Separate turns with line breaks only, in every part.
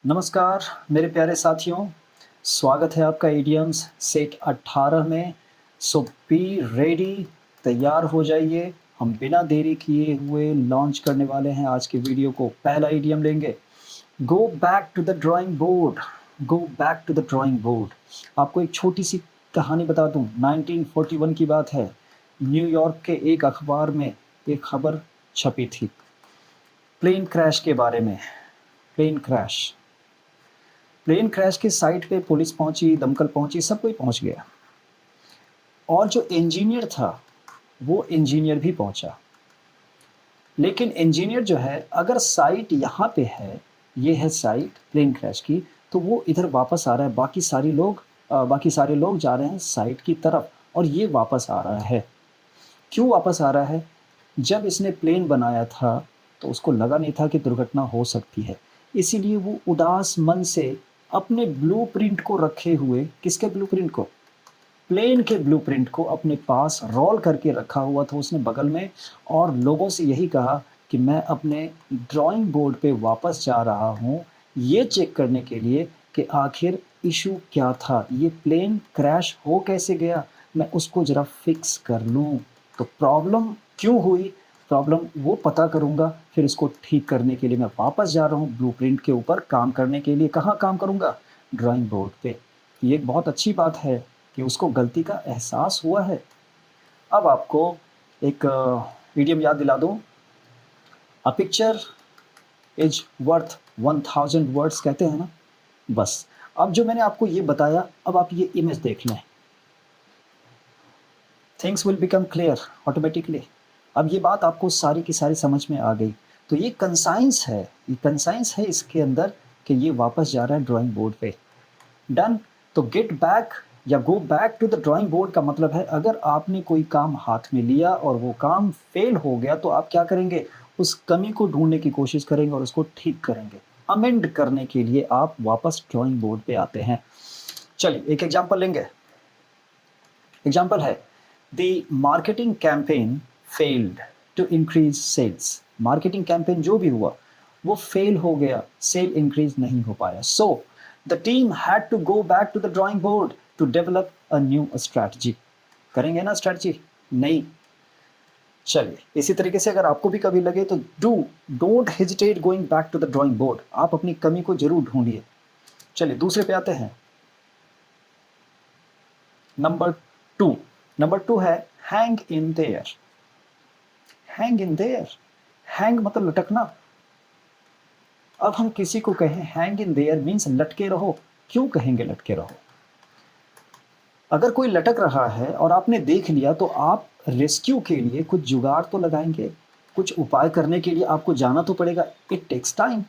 नमस्कार मेरे प्यारे साथियों, स्वागत है आपका इडियम्स सेट 18 में। सो बी रेडी, तैयार हो जाइए। हम बिना देरी किए हुए लॉन्च करने वाले हैं आज की वीडियो को। पहला इडियम लेंगे, go back to the drawing board. Go back to the drawing board. आपको एक छोटी सी कहानी बता दूं। 1941 की बात है। न्यूयॉर्क के एक अखबार में एक खबर छपी थी प्लेन क्रैश के बारे में। प्लेन क्रैश प्लेन क्रैश के साइट पे पुलिस पहुंची, दमकल पहुंची, सब कोई पहुंच गया। और जो इंजीनियर था वो इंजीनियर भी पहुंचा। लेकिन इंजीनियर जो है, अगर साइट यहाँ पे है, ये है साइट प्लेन क्रैश की, तो वो इधर वापस आ रहा है। बाकी सारे लोग जा रहे हैं साइट की तरफ और ये वापस आ रहा है। क्यों वापस आ रहा है? जब इसने प्लेन बनाया था तो उसको लगा नहीं था कि दुर्घटना हो सकती है, इसीलिए वो उदास मन से अपने ब्लूप्रिंट को रखे हुए, किसके ब्लूप्रिंट को? प्लेन के ब्लूप्रिंट को अपने पास रोल करके रखा हुआ था उसने बगल में। और लोगों से यही कहा कि मैं अपने ड्राइंग बोर्ड पे वापस जा रहा हूँ ये चेक करने के लिए कि आखिर इशू क्या था, ये प्लेन क्रैश हो कैसे गया, मैं उसको ज़रा फिक्स कर लूँ। तो प्रॉब्लम क्यों हुई, प्रॉब्लम वो पता करूँगा, फिर इसको ठीक करने के लिए मैं वापस जा रहा हूँ ब्लूप्रिंट के ऊपर काम करने के लिए। कहाँ काम करूँगा? ड्राइंग बोर्ड पे। ये एक बहुत अच्छी बात है कि उसको गलती का एहसास हुआ है। अब आपको एक इडियम याद दिला दूँ। A picture is worth 1000 words कहते हैं ना। बस अब जो मैंने आपको ये बताया, अब आप ये इमेज देख लें, things will become clear automatically. अब ये बात आपको सारी की सारी समझ में आ गई। तो ये कंसाइंस है, ये कंसाइंस है इसके अंदर कि ये वापस जा रहा है ड्राइंग बोर्ड पे। डन। तो गेट बैक या go back to the drawing board का मतलब है, अगर आपने कोई काम हाथ में लिया और वो काम फेल हो गया तो आप क्या करेंगे? उस कमी को ढूंढने की कोशिश करेंगे और उसको ठीक करेंगे। अमेंड करने के लिए आप वापस ड्राइंग बोर्ड पे आते हैं। चलिए एक एग्जांपल लेंगे। एग्जांपल है, the marketing campaign failed to increase sales. Marketing campaign जो भी हुआ वो फेल हो गया, सेल इंक्रीज नहीं हो पाया। So the team had to go back to the drawing board to develop a new strategy. करेंगे ना स्ट्रैटेजी? नहीं। चलिए इसी तरीके से अगर आपको भी कभी लगे तो don't hesitate going back to the drawing board. आप अपनी कमी को जरूर ढूंढिए। चलिए दूसरे पे आते हैं। Number two. नंबर टू है hang in there. Hang in there, hang मतलब लटकना। अब हम किसी को कहें हैंग इन देयर मीन्स लटके रहो। क्यों कहेंगे लटके रहो? अगर कोई लटक रहा है और आपने देख लिया तो आप रेस्क्यू के लिए कुछ जुगाड़ तो लगाएंगे, कुछ उपाय करने के लिए आपको जाना तो पड़ेगा। It takes time.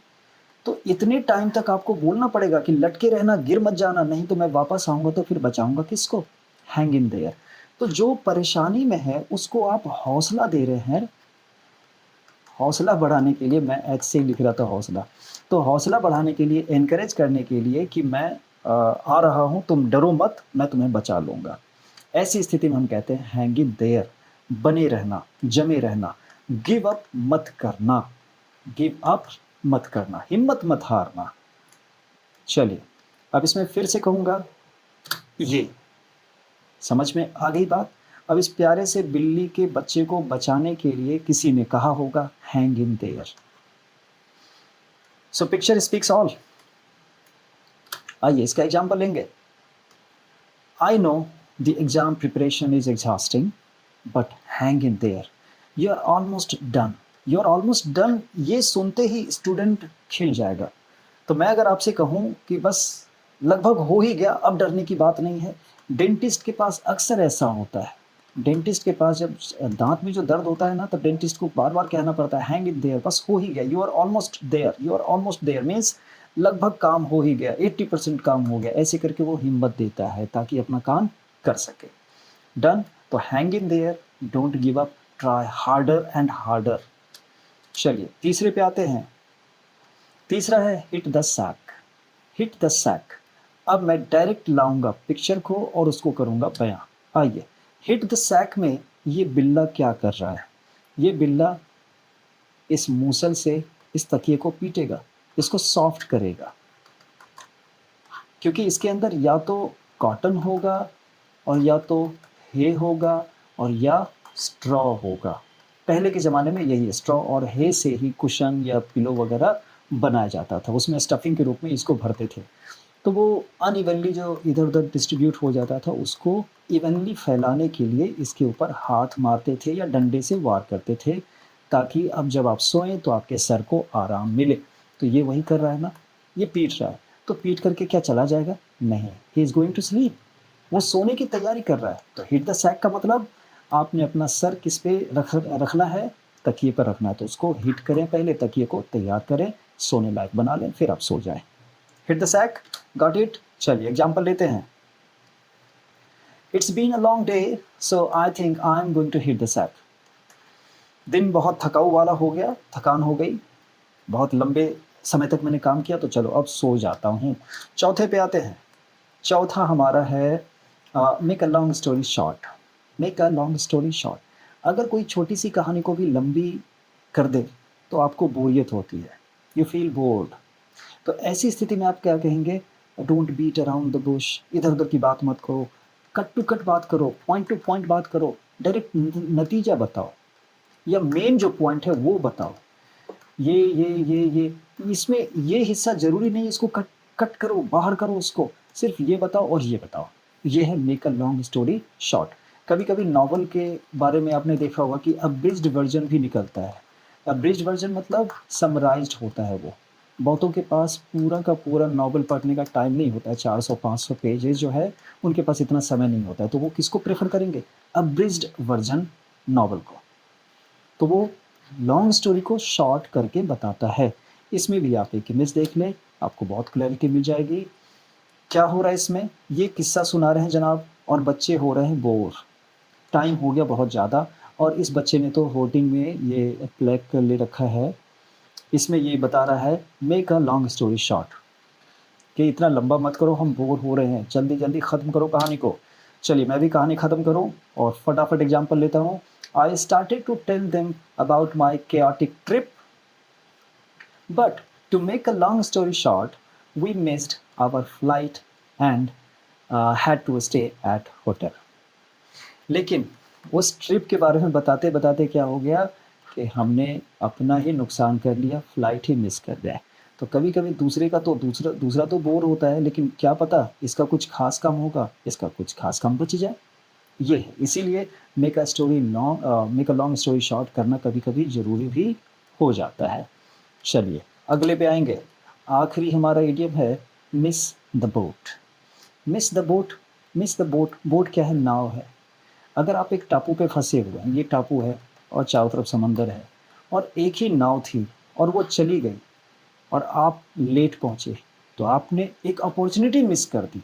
तो इतने टाइम तक आपको बोलना पड़ेगा कि लटके रहना, गिर मत जाना, नहीं तो मैं वापस आऊंगा तो फिर बचाऊंगा किसको? Hang in there. तो जो परेशानी में है उसको आप हौसला दे रहे हैं। हौसला बढ़ाने के लिए, मैं ऐसे ही लिख रहा था हौसला, तो हौसला बढ़ाने के लिए, एनकरेज करने के लिए कि मैं आ रहा हूँ, तुम डरो मत, मैं तुम्हें बचा लूँगा। ऐसी स्थिति में हम कहते हैं हैंग इन देयर, बने रहना, जमे रहना। गिव अप मत करना, गिव अप मत करना, हिम्मत मत हारना। चलिए अब इसमें फिर से कहूँगा, ये समझ में आ गई बात? अब इस प्यारे से बिल्ली के बच्चे को बचाने के लिए किसी ने कहा होगा hang in there. So picture speaks all. आइए इसका एग्जाम्पल लेंगे। I know the exam preparation is exhausting but hang in there, you are almost done. You are almost done, ये सुनते ही स्टूडेंट खिल जाएगा। तो मैं अगर आपसे कहूँ कि बस लगभग हो ही गया, अब डरने की बात नहीं है। डेंटिस्ट के पास अक्सर ऐसा होता है। डेंटिस्ट के पास जब दांत में जो दर्द होता है ना, तब डेंटिस्ट को बार बार कहना पड़ता है हैंग इन देयर, बस हो ही गया, you are almost there. You are almost there means लगभग काम हो ही गया, 80% काम हो गया। ऐसे करके वो हिम्मत देता है ताकि अपना काम कर सके। डन। तो hang in there, don't give up, try harder and harder. चलिए तीसरे पे आते हैं। तीसरा है hit the sack. Hit the sack. अब मैं डायरेक्ट लाऊंगा पिक्चर को और उसको करूंगा बयां। आइए, हिट द सैक में ये बिल्ला क्या कर रहा है? ये बिल्ला इस मूसल से इस तकिए को पीटेगा, इसको सॉफ्ट करेगा। क्योंकि इसके अंदर या तो कॉटन होगा और या तो हे होगा और या स्ट्रॉ होगा। पहले के ज़माने में यही स्ट्रॉ और हे से ही कुशन या पिलो वगैरह बनाया जाता था, उसमें स्टफिंग के रूप में इसको भरते थे। तो वो अनइवनली जो इधर उधर डिस्ट्रीब्यूट हो जाता था, उसको इवनली फैलाने के लिए इसके ऊपर हाथ मारते थे या डंडे से वार करते थे, ताकि अब जब आप सोएं तो आपके सर को आराम मिले। तो ये वही कर रहा है ना, ये पीट रहा है, तो पीट करके क्या चला जाएगा? नहीं, he is going to sleep, वो सोने की तैयारी कर रहा है। तो हिट द सैक का मतलब आपने अपना सर किस पे रखना है? तकिए पर रखना है। तो उसको हिट करें, पहले तकिए को तैयार करें, सोने लायक बना लें, फिर आप सो जाएं। Hit the sack, got it? चलिए एग्जाम्पल लेते हैं। It's been a long day, so I think I am going to hit the sack. दिन बहुत थकाऊ वाला हो गया, थकान हो गई, बहुत लंबे समय तक मैंने काम किया, तो चलो अब सो जाता हूँ। चौथे पे आते हैं। चौथा हमारा है make a long story short. Make a long story short, अगर कोई छोटी सी कहानी को भी लंबी कर दे तो आपको बोरियत होती है, यू फील बोर्ड। तो ऐसी स्थिति में आप क्या कहेंगे? Don't beat around the bush, इधर उधर की बात मत करो, कट टू कट बात करो, पॉइंट टू पॉइंट बात करो, डायरेक्ट नतीजा बताओ या मेन जो पॉइंट है वो बताओ। ये इसमें ये हिस्सा ज़रूरी नहीं है इसको कट कट करो, बाहर करो उसको, सिर्फ ये बताओ और ये बताओ। ये है make a long story short. कभी-कभी नॉवल के बारे में आपने देखा होगा कि अब्रिज्ड वर्जन भी निकलता है। अब्रिज्ड वर्जन मतलब समराइज्ड होता है वो। बहुतों के पास पूरा का पूरा नॉवल पढ़ने का टाइम नहीं होता है, 400-500 पेजेज़ जो है, उनके पास इतना समय नहीं होता है, तो वो किसको प्रेफ़र करेंगे? अब्रिज्ड वर्जन नॉवल को। तो वो लॉन्ग स्टोरी को शॉर्ट करके बताता है। इसमें भी आप एक इमेज देख लें, आपको बहुत क्लैरिटी मिल जाएगी। क्या हो रहा है इसमें? ये किस्सा सुना रहे हैं जनाब और बच्चे हो रहे हैं बोर। टाइम हो गया बहुत ज़्यादा और इस बच्चे ने तो होर्डिंग में ये प्लेक ले रखा है। इसमें ये बता रहा है make a long story short, कि इतना लंबा मत करो, हम बोर हो रहे हैं, जल्दी-जल्दी ख़त्म करो कहानी को। चलिए मैं भी कहानी ख़त्म करूँ और फटाफट एग्ज़ाम्पल लेता हूँ। I started to tell them about my chaotic trip, but to make a long story short, we missed our flight and had to stay at hotel. लेकिन उस ट्रिप के बारे में बताते-बताते क्या हो गया कि हमने अपना ही नुकसान कर लिया, फ्लाइट ही मिस कर दिया। तो कभी-कभी दूसरे का तो दूसरा तो बोर होता है, लेकिन क्या पता इसका कुछ ख़ास काम होगा, इसका कुछ ख़ास काम बच जाए। ये है, इसीलिए make a long story short करना कभी-कभी ज़रूरी भी हो जाता है। चलिए अगले पे आएँगे। आखिरी हमारा इडियम है miss the boat. Miss the boat, miss the boat, boat क्या है? नाव है। अगर आप एक टापू पे फँसे हुए हैं, ये टापू है और चारों तरफ समंदर है और एक ही नाव थी और वो चली गई और आप लेट पहुँचे, तो आपने एक अपॉर्च्युनिटी मिस कर दी।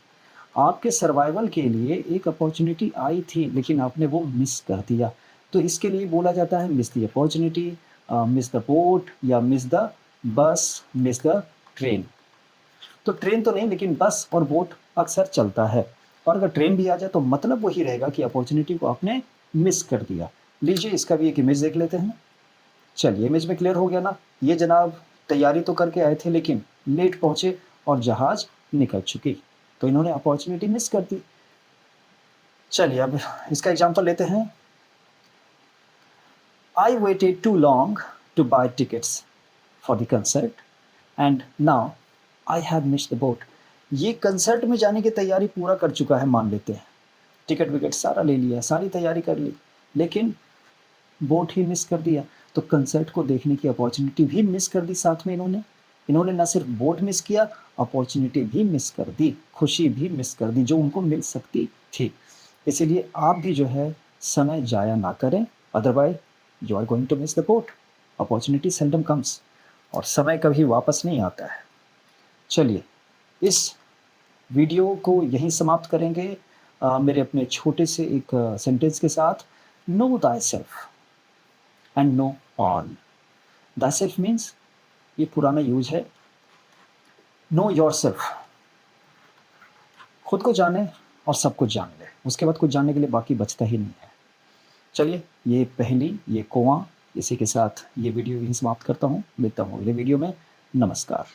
आपके सर्वाइवल के लिए एक अपॉर्च्युनिटी आई थी, लेकिन आपने वो मिस कर दिया। तो इसके लिए बोला जाता है miss the opportunity, miss the boat या miss the bus, miss the train. तो ट्रेन तो नहीं, लेकिन बस और बोट अक्सर चलता है और अगर ट्रेन भी आ जाए तो मतलब वही रहेगा कि अपॉर्च्युनिटी को आपने मिस कर दिया। लीजिए इसका भी एक इमेज देख लेते हैं। चलिए इमेज में क्लियर हो गया ना? ये जनाब तैयारी तो करके आए थे लेकिन लेट पहुँचे और जहाज़ निकल चुकी। तो इन्होंने अपॉर्च्युनिटी मिस कर दी। चलिए अब इसका एग्जांपल लेते हैं। I waited too long to buy tickets for the concert and now I have missed the boat. ये कंसर्ट में जाने की तैयारी पूरा कर चुका है मान लेते हैं। टिकट विकेट सारा ले लिया, सारी तैयारी कर ली, लेकिन बोट ही मिस कर दिया। तो कंसर्ट को देखने की अपॉर्चुनिटी भी मिस कर दी साथ में इन्होंने। इन्होंने ना सिर्फ बोट मिस किया, अपॉर्चुनिटी भी मिस कर दी, खुशी भी मिस कर दी जो उनको मिल सकती थी। इसीलिए आप भी जो है समय ज़ाया ना करें, otherwise you are going to miss the boat. Opportunity seldom comes और समय कभी वापस नहीं आता है। चलिए इस वीडियो को यहीं समाप्त करेंगे मेरे अपने छोटे से एक सेंटेंस के साथ। No thy self and know all. Thy self means, ये पुराना यूज है, नो योर सेल्फ, खुद को जाने और सब कुछ जान ले, उसके बाद कुछ जानने के लिए बाकी बचता ही नहीं है। चलिए ये पहली, ये कोआ, इसी के साथ ये वीडियो यहीं समाप्त करता हूँ। मिलता हूँ अगले वीडियो में। नमस्कार।